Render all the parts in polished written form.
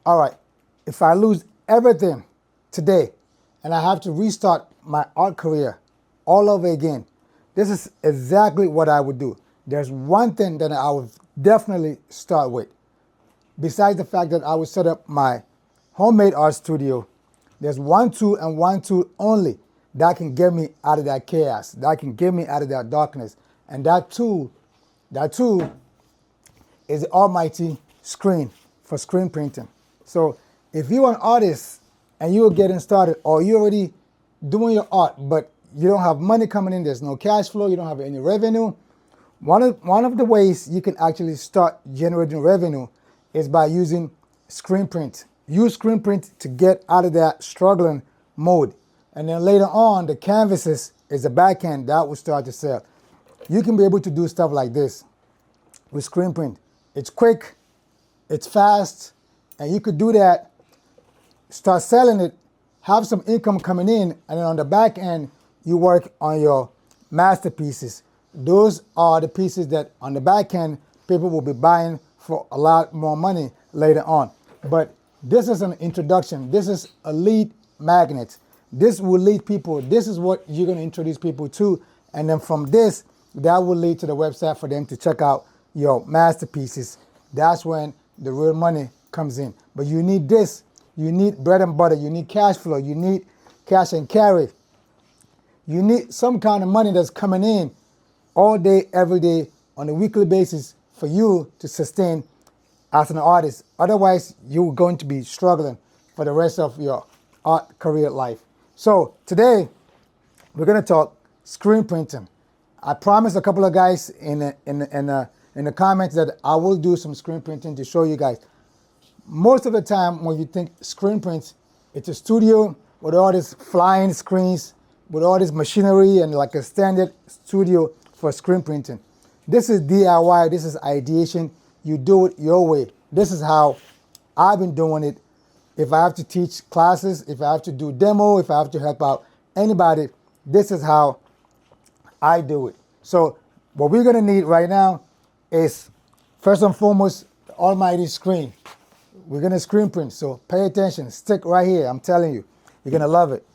all right, if I lose everything today and I have to restart my art career all over again, this is exactly what I would do. There's one thing that I would definitely start with. Besides the fact that I would set up my homemade art studio, there's one tool and one tool only that can get me out of that chaos, that can get me out of that darkness. And that tool is the almighty screen for screen printing. So if you're an artist and you're getting started, or you're already doing your art, but you don't have money coming in, there's no cash flow, you don't have any revenue, one of the ways you can actually start generating revenue is by using screen print. Use screen print to get out of that struggling mode. And then later on, the canvases is the back end that will start to sell. You can be able to do stuff like this with screen print. It's quick, it's fast, and you could do that, start selling it, have some income coming in, and then on the back end, you work on your masterpieces. Those are the pieces that on the back end, people will be buying for a lot more money later on. But this is an introduction. This is a lead magnet. This will lead people. This is what you're going to introduce people to. And then from this, that will lead to the website for them to check out your masterpieces. That's when the real money comes in. But you need this. You need bread and butter. You need cash flow. You need cash and carry. You need some kind of money that's coming in all day, every day, on a weekly basis for you to sustain as an artist. Otherwise, you're going to be struggling for the rest of your art career life. So today, we're going to talk screen printing. I promised a couple of guys in the comments that I will do some screen printing to show you guys. Most of the time, when you think screen prints, it's a studio with all these flying screens, with all this machinery and like a standard studio for screen printing. This is DIY, this is ideation. You do it your way. This is how I've been doing it. If I have to teach classes, if I have to do demo, if I have to help out anybody, this is how I do it. So what we're gonna need right now is, first and foremost, the almighty screen. We're gonna screen print, so pay attention, stick right here, I'm telling you, you're gonna love it.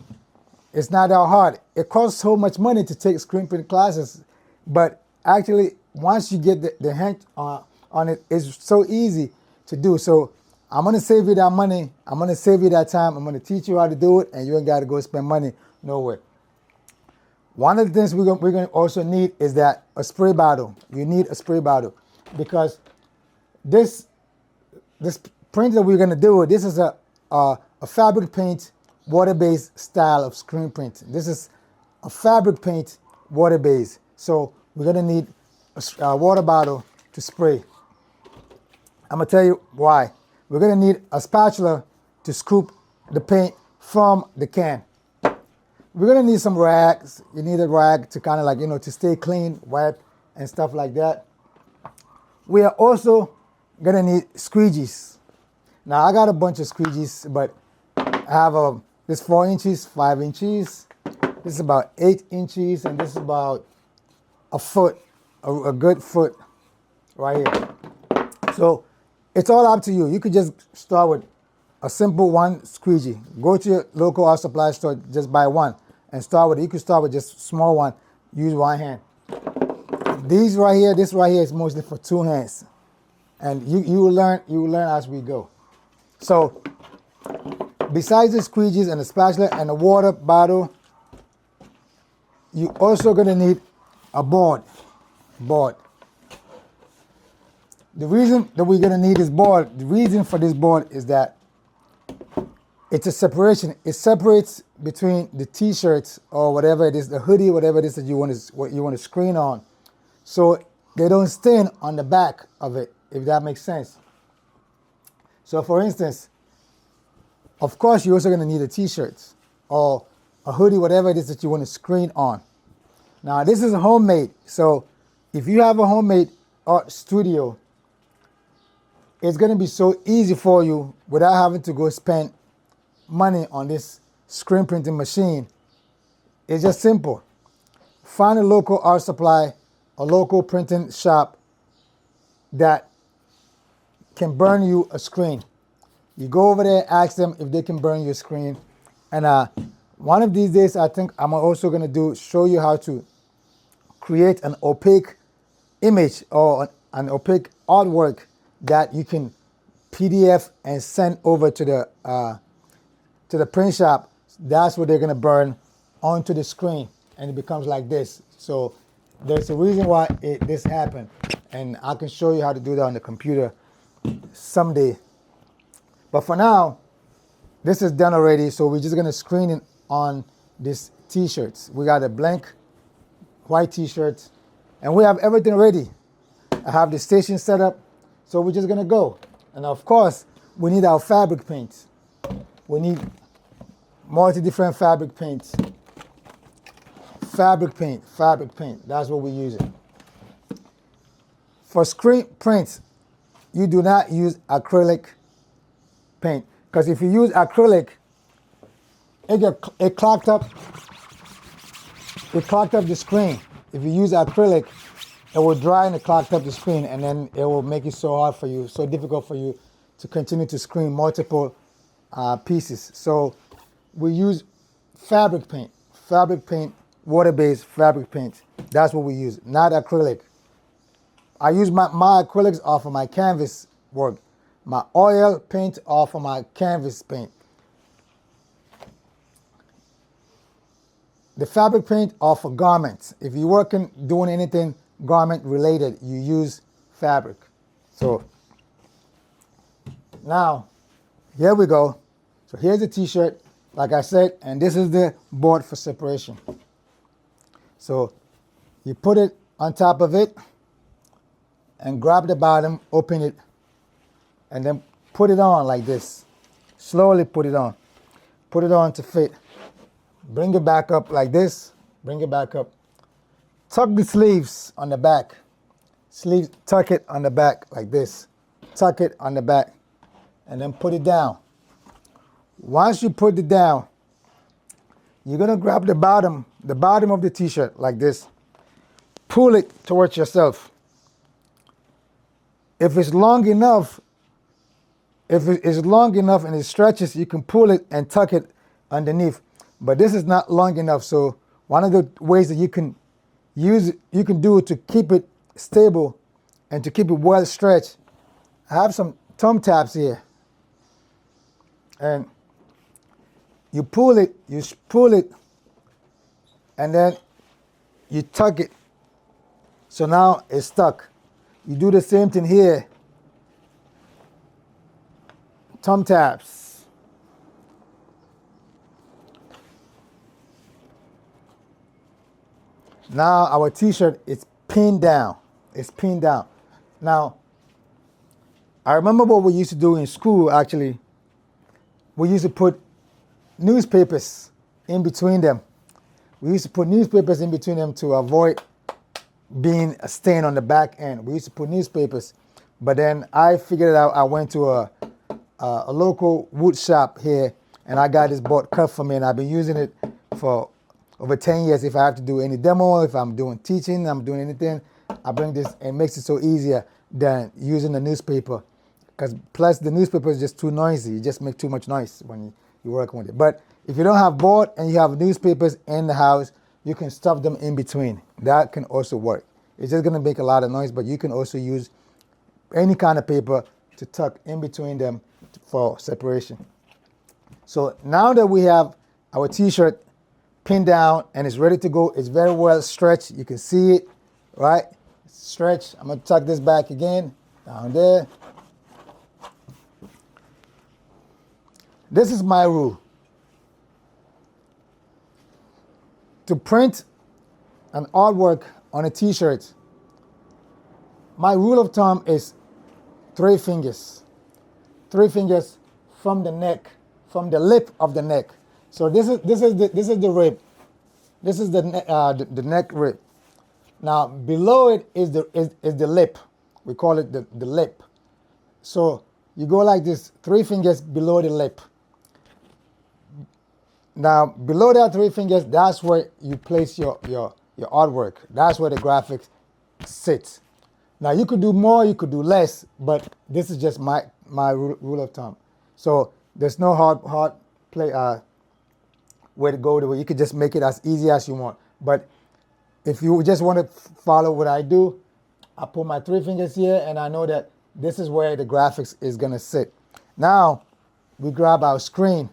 It's not that hard. It costs so much money to take screen print classes, but actually, once you get the hang on it, it's so easy to do. So I'm gonna save you that money, I'm gonna save you that time, I'm gonna teach you how to do it, and you ain't gotta go spend money nowhere. One of the things we're gonna also need is that a spray bottle. You need a spray bottle because this print that we're gonna do, this is a fabric paint water-based style of screen print. This is a fabric paint water-based. So we're gonna need a water bottle to spray. I'm gonna tell you why. We're gonna need a spatula to scoop the paint from the can. We're gonna need some rags. You need a rag to kind of like, to stay clean, wet, and stuff like that. We are also gonna need squeegees. Now I got a bunch of squeegees, but I have this 4 inches, 5 inches. This is about 8 inches, and this is about a foot, a good foot right here. So it's all up to you. You could just start with a simple one squeegee. Go to your local art supply store, just buy one and start with it. You could start with just a small one, use one hand. This right here is mostly for 2 hands. And you will learn as we go. So besides the squeegees and the spatula and the water bottle, you also gonna need a board. The reason that we're gonna need this board, the reason for this board is that it's a separation. It separates between the t-shirts or whatever it is, the hoodie, whatever it is that you want to screen on, so they don't stain on the back of it, if that makes sense. So for instance, of course, you're also going to need a t-shirt or a hoodie, whatever it is that you want to screen on. Now, this is homemade. So if you have a homemade art studio, it's going to be so easy for you without having to go spend money on this screen printing machine. It's just simple. Find a local art supply, a local printing shop that can burn you a screen. You go over there, ask them if they can burn your screen. And one of these days, I think I'm also going to show you how to create an opaque image or an opaque artwork that you can PDF and send over to the print shop. That's what they're going to burn onto the screen, and it becomes like this. So there's a reason why this happened, and I can show you how to do that on the computer someday. But for now, this is done already, so we're just going to screen it on these t-shirts. We got a blank white t-shirt, and we have everything ready. I have the station set up, so we're just going to go. And of course, we need our fabric paints. We need multi-different fabric paints. Fabric paint, that's what we're using. For screen prints, you do not use acrylic paint, because if you use acrylic, it clogged up the screen. If you use acrylic, it will dry and it clogged up the screen, and then it will make it so hard for you, so difficult for you to continue to screen multiple pieces. So we use fabric paint, water-based fabric paint. That's what we use, not acrylic. I use my acrylics off of my canvas work. My oil paint off of my canvas paint. The fabric paint off of garments. If you're working, doing anything garment related, you use fabric. So now, here we go. So here's the t-shirt, like I said, and this is the board for separation. So you put it on top of it and grab the bottom, open it, and then put it on like this. Slowly put it on. Put it on to fit. Bring it back up like this. Bring it back up. Tuck the sleeves on the back. Sleeves, tuck it on the back like this. Tuck it on the back. And then put it down. Once you put it down, you're gonna grab the bottom of the t-shirt like this. Pull it towards yourself. If it's long enough, and it stretches, you can pull it and tuck it underneath. But this is not long enough, so one of the ways that you can do it to keep it stable and to keep it well stretched, I have some thumb taps here. And you pull it, and then you tuck it. So now it's stuck. You do the same thing here. Thumb taps. Now our t-shirt is pinned down. It's pinned down. Now, I remember what we used to do in school, actually. We used to put newspapers in between them. We used to put newspapers in between them to avoid being a stain on the back end. We used to put newspapers. But then I figured it out. I went to a local wood shop here, and I got this board cut for me, and I've been using it for over 10 years. If I have to do any demo, if I'm doing teaching, I'm doing anything, I bring this, and it makes it so easier than using the newspaper. Because plus the newspaper is just too noisy. You just make too much noise when you're working with it. But if you don't have board and you have newspapers in the house, you can stuff them in between. That can also work. It's just going to make a lot of noise, but you can also use any kind of paper to tuck in between them for separation. So now that we have our t-shirt pinned down and it's ready to go, it's very well stretched. You can see it, right? Stretch. I'm going to tuck this back again, down there. This is my rule. To print an artwork on a t-shirt, my rule of thumb is 3 fingers. 3 fingers from the neck, from the lip of the neck. So this is the rib. This is the neck rib. Now below it is the lip. We call it the lip. So you go like this, 3 fingers below the lip. Now below that 3 fingers, that's where you place your artwork. That's where the graphics sits. Now you could do more, you could do less, but this is just my rule of thumb. So there's no hard play way to go to it. You could just make it as easy as you want. But if you just want to follow what I do, I put my 3 fingers here and I know that this is where the graphics is gonna sit. Now we grab our screen,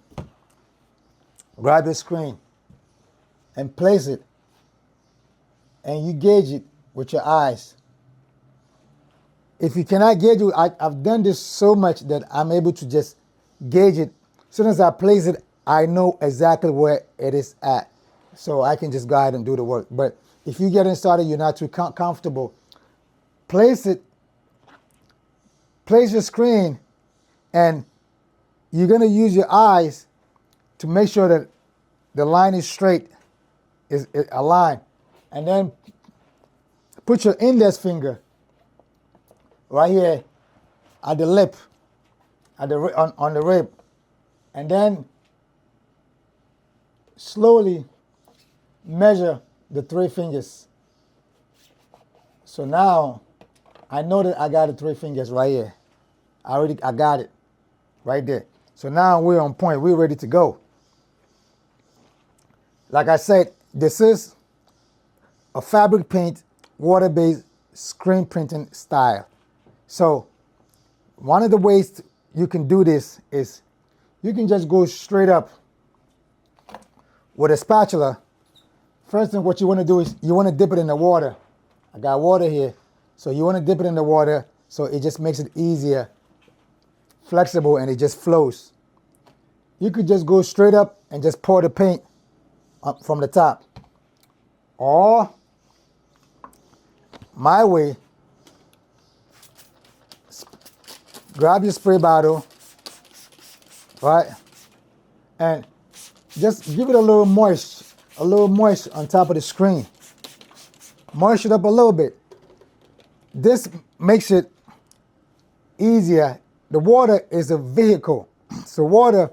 grab your screen and place it, and you gauge it with your eyes. If you cannot gauge it, I've done this so much that I'm able to just gauge it. As soon as I place it, I know exactly where it is at. So I can just go ahead and do the work. But if you're getting started, you're not too comfortable, place it, place your screen, and you're gonna use your eyes to make sure that the line is straight, is aligned. And then put your index finger right here at the lip, at the on the rib, and then slowly measure the 3 fingers. So now I know that I got the 3 fingers right here. I got it right there. So now we're on point. We're ready to go. Like I said, this is a fabric paint, water-based screen printing style. So one of the ways you can do this is you can just go straight up with a spatula. First thing what you want to do is you want to dip it in the water. I got water here. So you want to dip it in the water so it just makes it easier, flexible, and it just flows. You could just go straight up and just pour the paint up from the top. Or my way, grab your spray bottle, right? And just give it a little moist on top of the screen. Moist it up a little bit. This makes it easier. The water is a vehicle. So water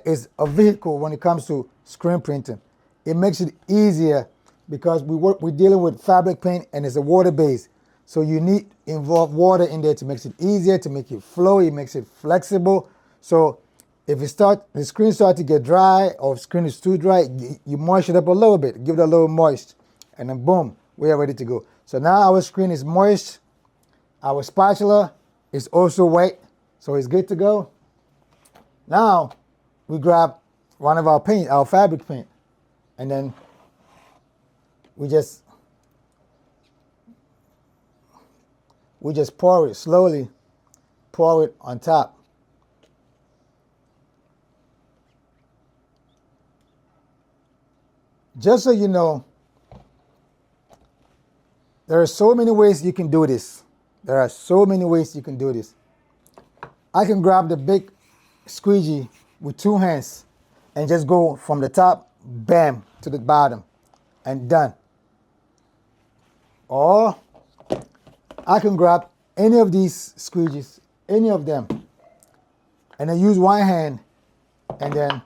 is a vehicle when it comes to screen printing. It makes it easier because we're dealing with fabric paint and it's a water base. So you need involve water in there to make it easier, to make it flow. It makes it flexible. So if the screen starts to get dry or if the screen is too dry, you moist it up a little bit, give it a little moist, and then boom, we are ready to go. So now our screen is moist. Our spatula is also wet, so it's good to go. Now we grab one of our fabric paint, and then we just pour it slowly, pour it on top. Just so you know, there are so many ways you can do this. There are so many ways you can do this. I can grab the big squeegee with 2 hands and just go from the top, bam, to the bottom, and done. Or I can grab any of these squeegees, any of them, and then use one hand and then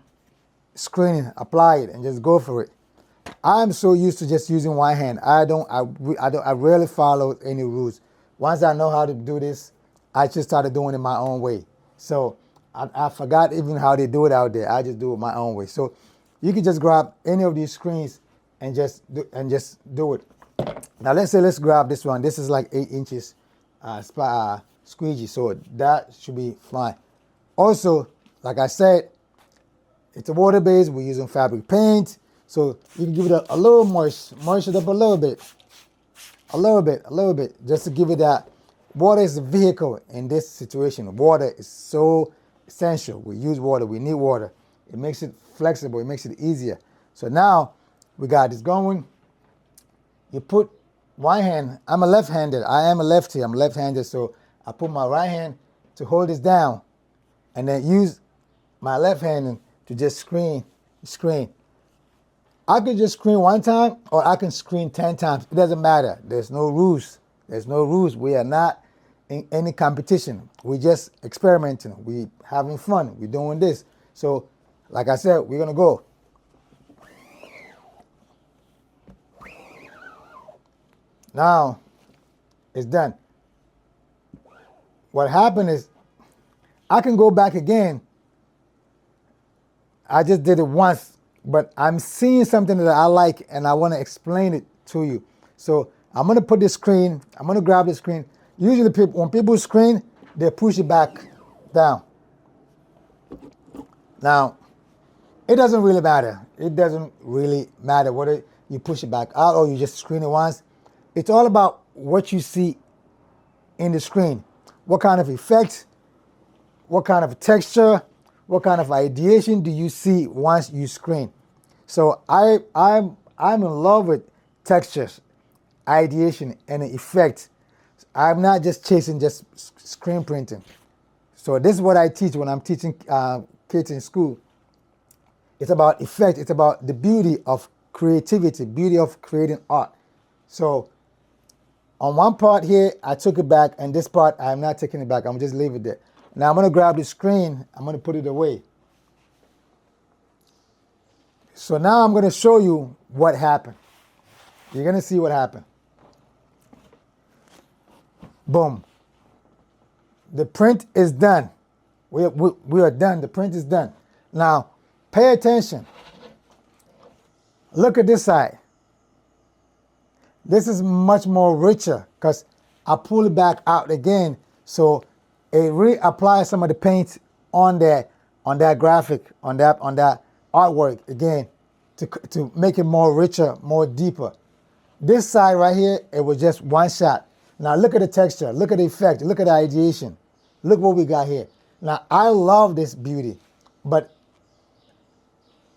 screen it, apply it, and just go for it. I'm so used to just using one hand. I rarely follow any rules. Once I know how to do this, I just started doing it my own way. So I forgot even how they do it out there. I just do it my own way. So you can just grab any of these screens and just do it. Now let's grab this one. This is like 8 inches squeegee, so that should be fine. Also, like I said, it's a water base. We're using fabric paint. So you can give it a little moist it up a little bit, just to give it that. Water is a vehicle in this situation. Water is so essential. We use water, we need water. It makes it flexible, it makes it easier. So now we got this going. You put one hand, I'm a left-handed, I am a lefty, I'm left-handed, so I put my right hand to hold this down and then use my left hand to just screen. I could just screen one time or I can screen 10 times. It doesn't matter. There's no rules. We are not in any competition. We're just experimenting. We're having fun. We're doing this. So, like I said, we're going to go. Now, it's done. What happened is I can go back again. I just did it once, but I'm seeing something that I like and I want to explain it to you. So I'm going to put the screen, I'm going to grab the screen. Usually when people screen, they push it back down. Now, it doesn't really matter. It doesn't really matter whether you push it back out or you just screen it once. It's all about what you see in the screen. What kind of effects, what kind of texture, what kind of ideation do you see once you screen? So I'm in love with textures, ideation, and effects. I'm not just chasing just screen printing. So this is what I teach when I'm teaching kids in school. It's about effect. It's about the beauty of creativity, beauty of creating art. So on one part here, I took it back, and this part, I'm not taking it back. I'm just leave it there. Now I'm going to grab the screen. I'm going to put it away. So now I'm going to show you what happened. You're going to see what happened. Boom. The print is done. We are done. The print is done. Now, pay attention. Look at this side. This is much more richer because I pull it back out again, so it reapplies some of the paint on that graphic, on that artwork again, to make it more richer, more deeper. This side right here, it was just one shot. Now look at the texture, look at the effect, look at the ideation. Look what we got here. Now I love this beauty, but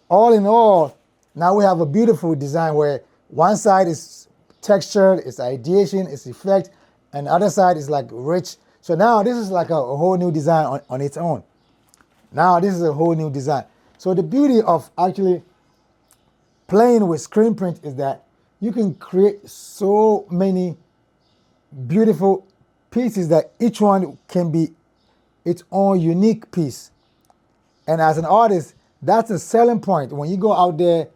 all in all, now we have a beautiful design where one side is textured, it's ideation, it's effect, and the other side is like rich. So now this is like a whole new design on its own. Now this is a whole new design. So the beauty of actually playing with screen print is that you can create so many beautiful pieces that each one can be its own unique piece. And as an artist, that's a selling point when you go out there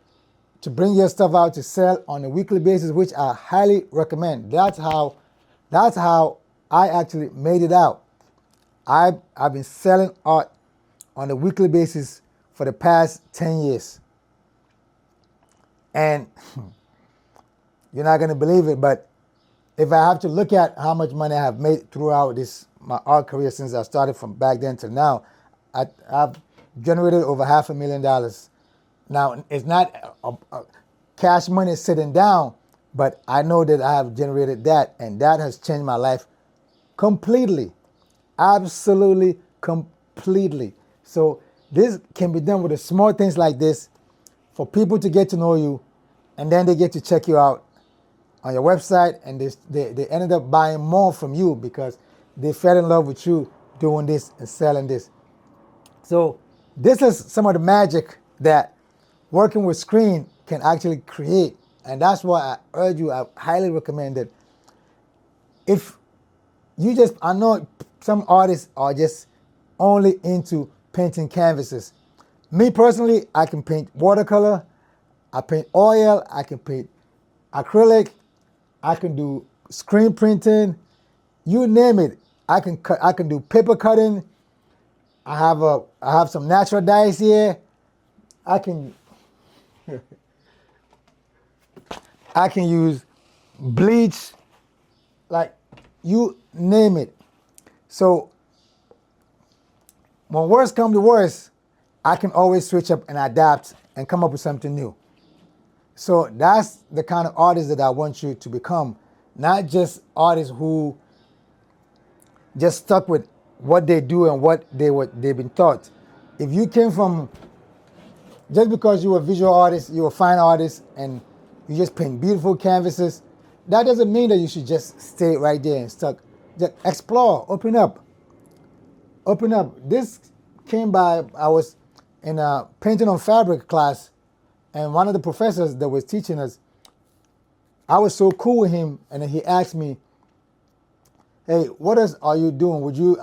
to bring your stuff out to sell on a weekly basis, which I highly recommend. That's how I actually made it out. I've been selling art on a weekly basis for the past 10 years. And you're not going to believe it, but if I have to look at how much money I have made throughout my art career since I started from back then to now, I've generated over $500,000. Now, it's not cash money sitting down, but I know that I have generated that, and that has changed my life completely. Absolutely, completely. So this can be done with the small things like this for people to get to know you, and then they get to check you out on your website, and they ended up buying more from you because they fell in love with you doing this and selling this. So this is some of the magic that working with screen can actually create, and that's why I urge you, I highly recommend it. If you I know some artists are just only into painting canvases. Me personally, I can paint watercolor, I paint oil, I can paint acrylic, I can do screen printing, you name it. I can do paper cutting. I have some natural dyes here. I can use bleach, like you name it. So when worst comes to worst, I can always switch up and adapt and come up with something new. So that's the kind of artist that I want you to become, not just artists who just stuck with what they do and what they've been taught. If you came from, just because you're a visual artist, you're a fine artist, and you just paint beautiful canvases, that doesn't mean that you should just stay right there and stuck. Just explore, open up. Open up. This came by, I was in a painting on fabric class, and one of the professors that was teaching us, I was so cool with him, and then he asked me, hey, what are you doing? Would you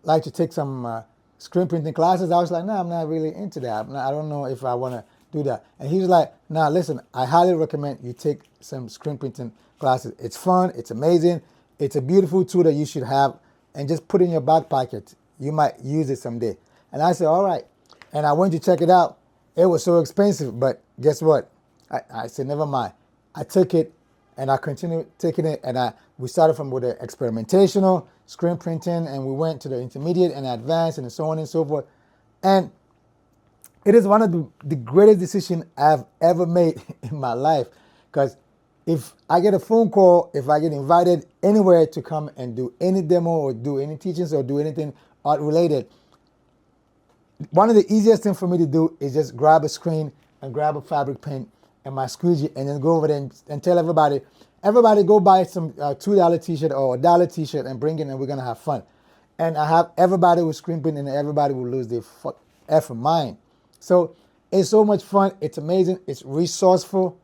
like to take some screen printing classes? I was like, no, I'm not really into that. I don't know if I want to do that. And he was like, nah, listen, I highly recommend you take some screen printing classes. It's fun. It's amazing. It's a beautiful tool that you should have and just put in your back pocket. You might use it someday. And I said, all right. And I went to check it out. It was so expensive, but guess what? I said, never mind. I took it and I continued taking it, and we started from with the experimentational screen printing, and we went to the intermediate and advanced and so on and so forth. And it is one of the greatest decisions I've ever made in my life, because if I get a phone call, if I get invited anywhere to come and do any demo or do any teachings or do anything art related, one of the easiest things for me to do is just grab a screen and grab a fabric paint and my squeegee and then go over there and tell everybody go buy some $2 t-shirt or $1 t-shirt and bring it, and we're going to have fun. And I have everybody with screen printing, and everybody will lose their effing mind. So it's so much fun. It's amazing. It's resourceful.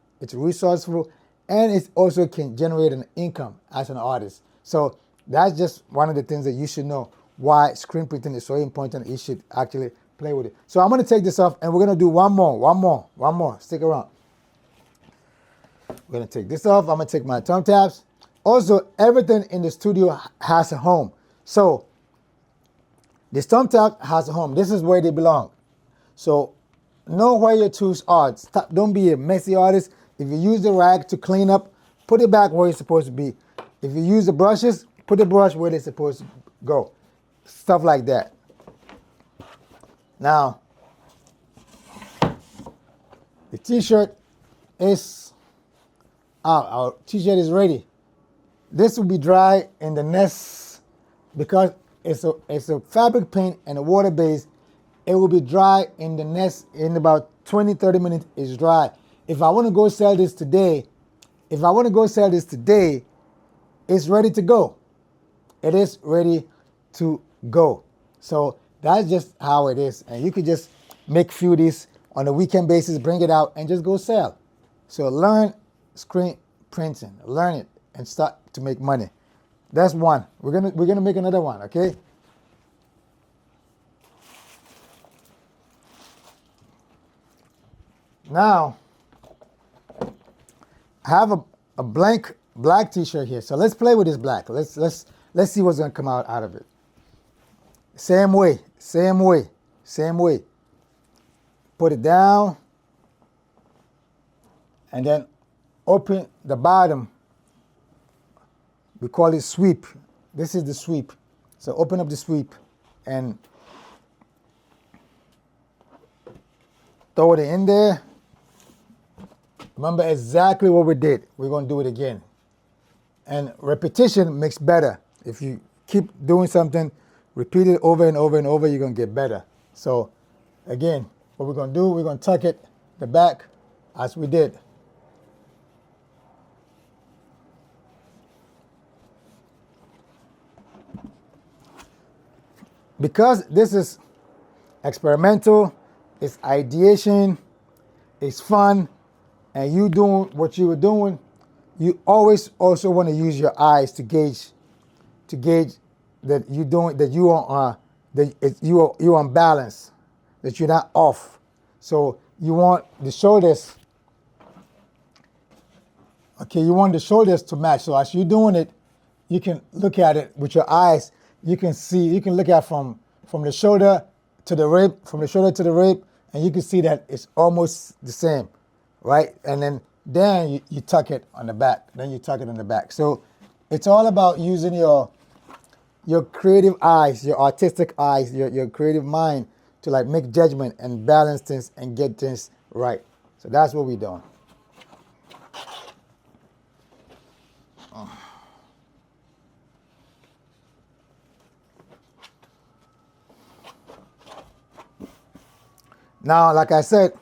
And it also can generate an income as an artist. So that's just one of the things that you should know, why screen printing is so important. You should actually play with it. So I'm going to take this off, and we're going to do one more. Stick around. We're going to take this off. I'm going to take my thumb tabs. Also, everything in the studio has a home. So this thumb tab has a home. This is where they belong. So know where your tools are. Stop, don't be a messy artist. If you use the rag to clean up, put it back where it's supposed to be. If you use the brushes, put the brush where they're supposed to go. Stuff like that. Now, the t-shirt is out. Our t-shirt is ready. This will be dry in the next, because it's a fabric paint and a water base. It will be dry in the next, in about 20-30 minutes. It's dry. If I want to go sell this today, it's ready to go. It is ready to go. So that's just how it is. And you could just make few of these on a weekend basis, bring it out, and just go sell. So learn screen printing, learn it, and start to make money. That's one. We're gonna make another one, okay? Now, I have a blank black t-shirt here. So let's play with this black. Let's see what's gonna come out of it. Same way. Put it down, and then open the bottom. We call it sweep. This is the sweep. So open up the sweep and throw it in there. Remember exactly what we did. We're going to do it again. And repetition makes better. If you keep doing something, repeat it over and over and over, you're going to get better. So again, what we're going to do, we're going to tuck it the back as we did. Because this is experimental, it's ideation, it's fun, and you doing what you were doing, you always also want to use your eyes to gauge that you're doing, that you are you're on balance, that you're not off. So you want the shoulders. Okay, you want the shoulders to match. So as you're doing it, you can look at it with your eyes. You can see, you can look at from the shoulder to the rib, and you can see that it's almost the same, right? And then you tuck it on the back. So it's all about using your creative eyes, your artistic eyes, your creative mind to like make judgment and balance things and get things right. So that's what we're doing. Now, like I said,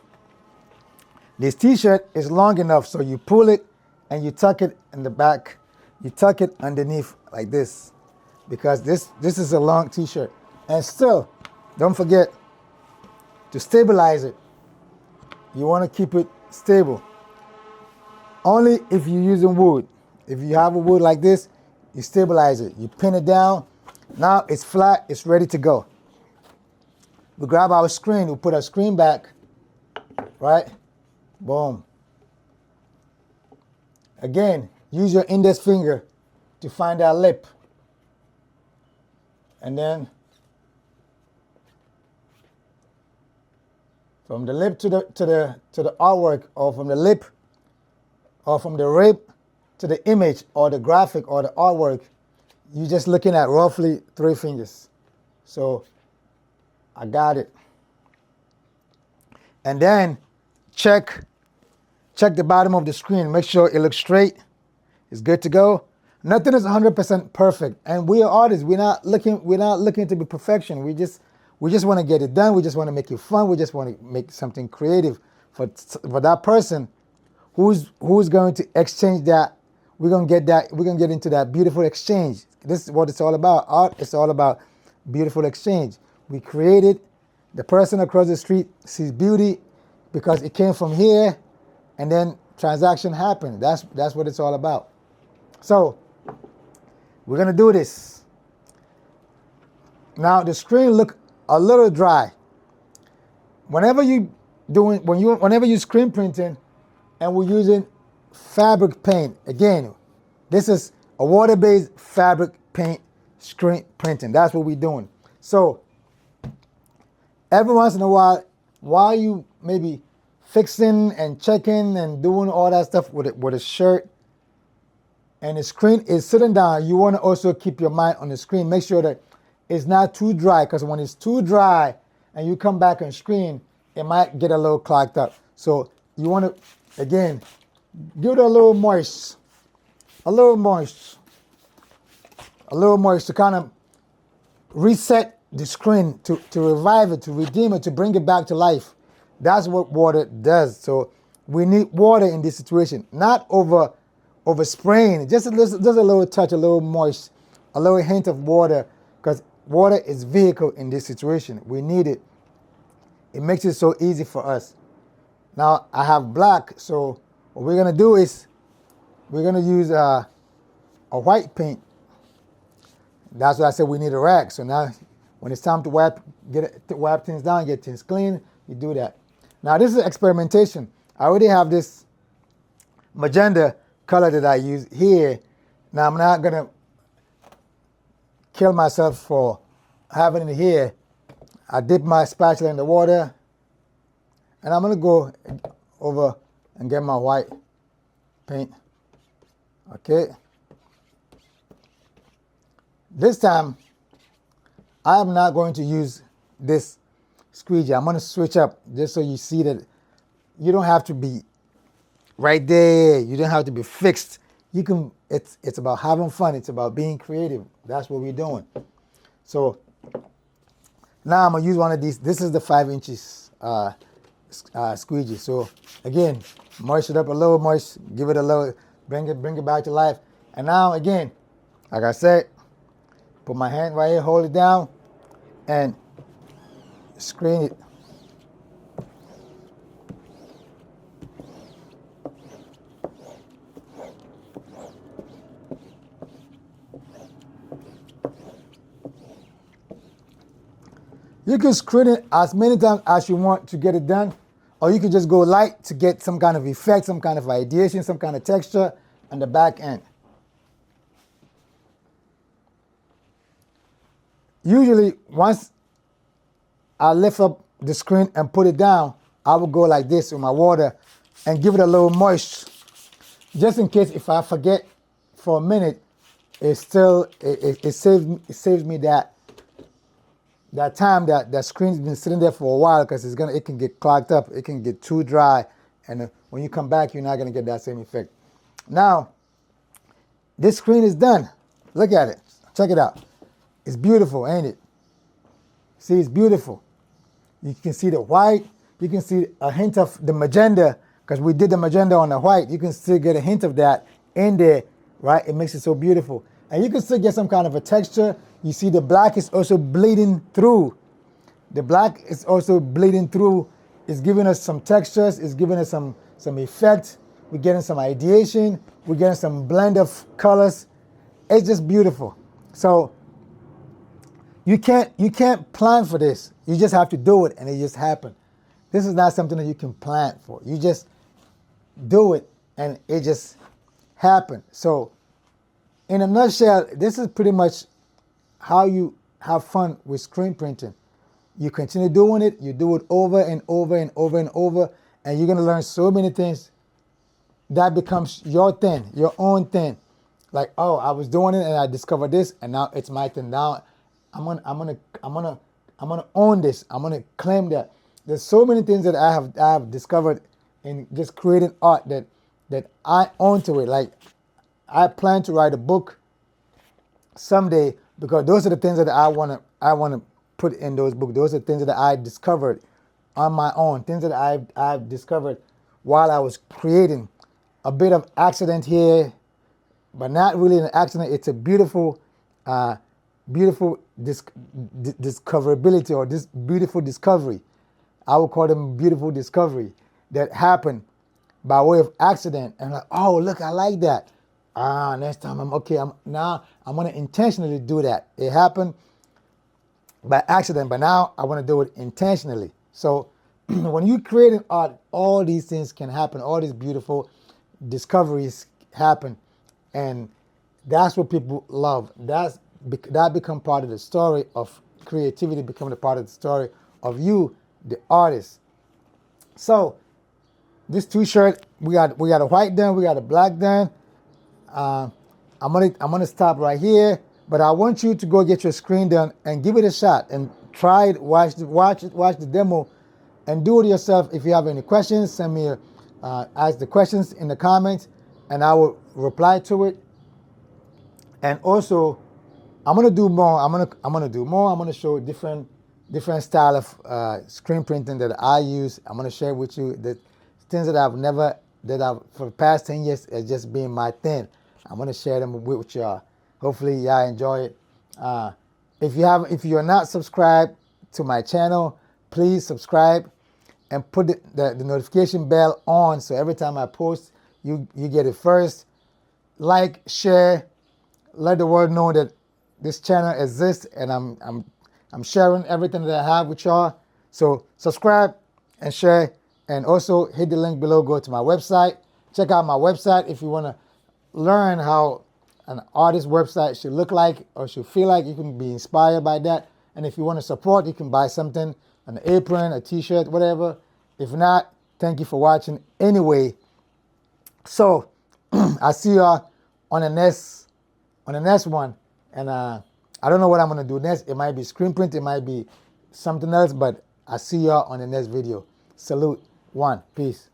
this t-shirt is long enough, so you pull it and you tuck it in the back. You tuck it underneath like this, because this is a long t-shirt. And still, don't forget to stabilize it. You want to keep it stable. Only if you're using wood. If you have a wood like this, you stabilize it. You pin it down. Now it's flat, it's ready to go. We grab our screen, we put our screen back, right? Boom. Again, use your index finger to find that lip. And then From the lip to the artwork, or from the lip, or from the rib to the image or the graphic or the artwork, you're just looking at roughly 3 fingers. So I got it. And then check the bottom of the screen. Make sure it looks straight. It's good to go. Nothing is 100% perfect, and we are artists. We're not looking to be perfection. We just want to get it done. We just want to make it fun. We just want to make something creative for that person who's going to exchange that. We're gonna get into that beautiful exchange. This is what it's all about. Art is all about beautiful exchange. We created. The person across the street sees beauty because it came from here, and then transaction happened. That's what it's all about. So we're gonna do this. Now the screen look a little dry. Whenever you screen printing, and we're using fabric paint. Again, this is a water-based fabric paint screen printing. That's what we're doing. So every once in a while you maybe fixing and checking and doing all that stuff with a shirt, and the screen is sitting down, you want to also keep your mind on the screen. Make sure that it's not too dry, because when it's too dry and you come back and screen, it might get a little clogged up. So you want to, again, give it a little moist to kind of reset the screen, to revive it, to redeem it, to bring it back to life. That's what water does. So we need water in this situation, not over spraying. Just a little touch, a little moist, a little hint of water, because water is vehicle in this situation. We need it. It makes it so easy for us. Now I have black, so what we're gonna do is we're gonna use a white paint. That's why I said we need a rag. So now when it's time to wipe things down, get things clean, you do that. Now this is experimentation. I already have this magenta color that I use here. Now I'm not gonna kill myself for having it here. I dip my spatula in the water, and I'm gonna go over and get my white paint. Okay. This time, I am not going to use this squeegee. I'm gonna switch up just so you see that you don't have to be right there. You don't have to be fixed. You can. It's about having fun. It's about being creative. That's what we're doing. So now I'm gonna use one of these. This is the 5 inches squeegee. So again, moist it up a little, give it a little, bring it back to life. And now again, like I said, put my hand right here, hold it down, and screen it. You can screen it as many times as you want to get it done, or you can just go light to get some kind of effect, some kind of ideation, some kind of texture on the back end. Usually, once I lift up the screen and put it down, I will go like this with my water and give it a little moist, just in case if I forget for a minute, it saves me that time that screen's been sitting there for a while, because it can get clogged up, it can get too dry, and when you come back, you're not gonna get that same effect. Now, this screen is done. Look at it. Check it out. It's beautiful, ain't it? See, it's beautiful. You can see the white. You can see a hint of the magenta, because we did the magenta on the white. You can still get a hint of that in there, right? It makes it so beautiful. And you can still get some kind of a texture. You see the black is also bleeding through. The black is also bleeding through. It's giving us some textures. It's giving us some effect. We're getting some ideation. We're getting some blend of colors. It's just beautiful. So you can't plan for this. You just have to do it, and it just happens. This is not something that you can plan for. You just do it, and it just happens. So in a nutshell, this is pretty much how you have fun with screen printing. You continue doing it. You do it over and over and over and over, and you're gonna learn so many things that becomes your thing, your own thing. Like, oh, I was doing it and I discovered this, and now it's my thing. Now I'm gonna own this. I'm gonna claim that. There's so many things that I have discovered in just creating art that I own to it. Like, I plan to write a book someday, because those are the things that I wanna put in those books. Those are things that I discovered on my own. Things that I've discovered while I was creating. A bit of accident here, but not really an accident. It's a beautiful, beautiful discoverability, or this beautiful discovery. I would call them beautiful discovery that happened by way of accident. And like, oh, look, I like that. Next time I'm gonna intentionally do that. It happened by accident, but now I want to do it intentionally. So when you create an art, all these things can happen. All these beautiful discoveries happen, and that's what people love. That become part of the story of creativity, becoming a part of the story of you, the artist. So this t-shirt, we got a white done, we got a black done. I'm gonna stop right here, but I want you to go get your screen done and give it a shot and try it. Watch the demo, and do it yourself. If you have any questions, send me ask the questions in the comments, and I will reply to it. And also, I'm gonna do more. I'm gonna show different style of screen printing that I use. I'm gonna share with you the things that I've for the past 10 years has just been my thing. I'm gonna share them with y'all. Hopefully y'all enjoy it. If you're not subscribed to my channel, please subscribe and put the notification bell on, so every time I post, you get it first. Like, share, let the world know that this channel exists, and I'm sharing everything that I have with y'all. So subscribe and share, and also hit the link below. Go to my website. Check out my website if you want to learn how an artist's website should look like or should feel like. You can be inspired by that. And if you want to support, you can buy something, an apron, a t-shirt, whatever. If not, thank you for watching anyway. So I see y'all on the next one. And I don't know what I'm gonna do next. It might be screen print, it might be something else, but I see y'all on the next video. Salute. One. Peace.